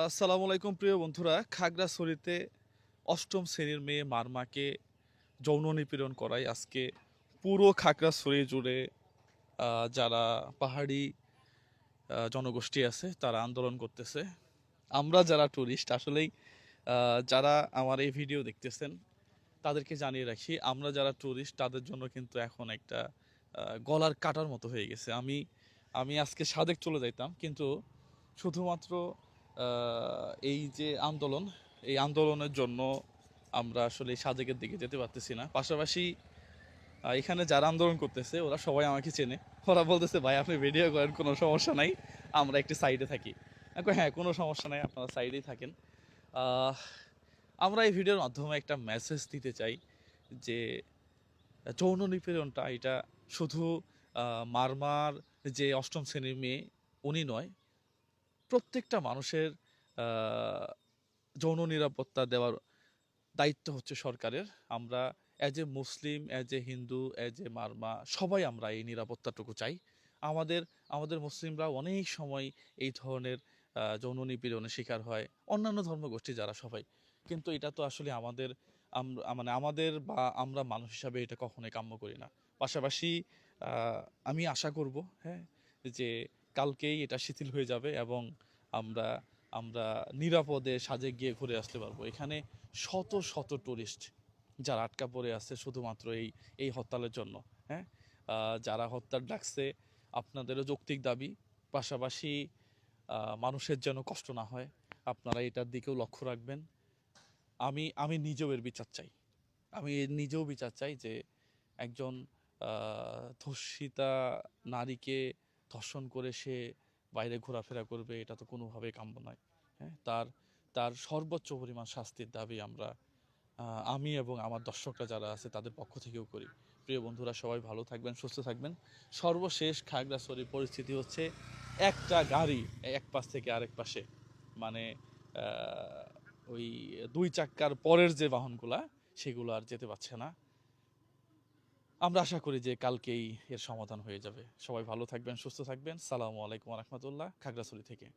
আসসালামু আলাইকুম প্রিয় বন্ধুরা। খাগড়াছড়িতে অষ্টম শ্রেণীর মেয়ে মারমাকে যৌন নিপীড়ন করায় আজকে পুরো খাগড়াছড়ি জুড়ে যারা পাহাড়ি জনগোষ্ঠী আছে তারা আন্দোলন করতেছে। আমরা যারা টুরিস্ট আসলেই যারা আমার এই ভিডিও দেখতেছেন তাদেরকে জানিয়ে রাখি, আমরা যারা টুরিস্ট তাদের জন্য কিন্তু এখন একটা গলার কাটার মতো হয়ে গেছে। আমি আমি আজকে সাদেক চলে যাইতাম, কিন্তু শুধুমাত্র এই যে আন্দোলন, এই আন্দোলনের জন্য আমরা আসলে এই সাদেকের দিকে যেতে পারতেছি না। পাশাপাশি এখানে যারা আন্দোলন করতেছে ওরা সবাই আমাকে চেনে। ওরা বলতেছে, ভাই আপনি ভিডিও করেন, কোনো সমস্যা নাই, আমরা একটি সাইডে থাকি। আমি কই, হ্যাঁ কোনো সমস্যা নাই, আপনারা সাইডেই থাকেন। আহ, আমরা এই ভিডিওর মাধ্যমে একটা মেসেজ দিতে চাই যে যৌন নিপীড়নটা এটা শুধু মারমার যে অষ্টম শ্রেণীর মেয়ে উনি নয়, প্রত্যেকটা মানুষের যৌন নিরাপত্তা দেওয়ার দায়িত্ব হচ্ছে সরকারের। আমরা as a Muslim, as a Hindu, as a Marma সবাই আমরা এই নিরাপত্তাটুকু চাই। আমাদের আমাদের মুসলিমরা অনেক সময় এই ধরনের যৌন নিপীড়নের শিকার হয়, অন্যান্য ধর্মগোষ্ঠী যারা সবাই। কিন্তু এটা তো আসলে আমাদের মানে আমাদের বা আমরা মানুষ হিসাবে এটা কখনোই কাম্য করি না। পাশাপাশি আমি আশা করব, হ্যাঁ, যে কালকেই এটা শিথিল হয়ে যাবে এবং আমরা আমরা নিরাপদে সাজেক গিয়ে ঘুরে আসতে পারবো। এখানে শত শত টুরিস্ট যারা আটকা পড়ে আছে শুধুমাত্র এই এই হরতালের জন্য। হ্যাঁ, যারা হত্যার ডাকছে আপনাদেরও যৌক্তিক দাবি, পাশাপাশি মানুষের যেন কষ্ট না হয়, আপনারা এটার দিকেও লক্ষ্য রাখবেন। আমি আমি নিজেও এর বিচার চাই। আমি নিজেও বিচার চাই যে একজন ধর্ষিতা নারীকে ধর্ষণ করে সে বাইরে ঘোরাফেরা করবে, এটা তো কোনোভাবেই কাম্য নয়। হ্যাঁ, তার তার সর্বোচ্চ পরিমাণ শাস্তির দাবি আমরা আমি এবং আমার দর্শকরা যারা আছে তাদের পক্ষ থেকেও করি। প্রিয় বন্ধুরা, সবাই ভালো থাকবেন, সুস্থ থাকবেন। সর্বশেষ খাগড়াছড়ির পরিস্থিতি হচ্ছে একটা গাড়ি এক পাশ থেকে আরেক পাশে, মানে ওই দুই চাক্কার পরের যে বাহনগুলা সেগুলো আর যেতে পারছে না। আমরা আশা করি যে কালকেই এর সমাধান হয়ে যাবে। সবাই ভালো থাকবেন, সুস্থ থাকবেন। সালামু আলাইকুম রহমতুল্লাহ, খাগড়াছড়ি থেকে।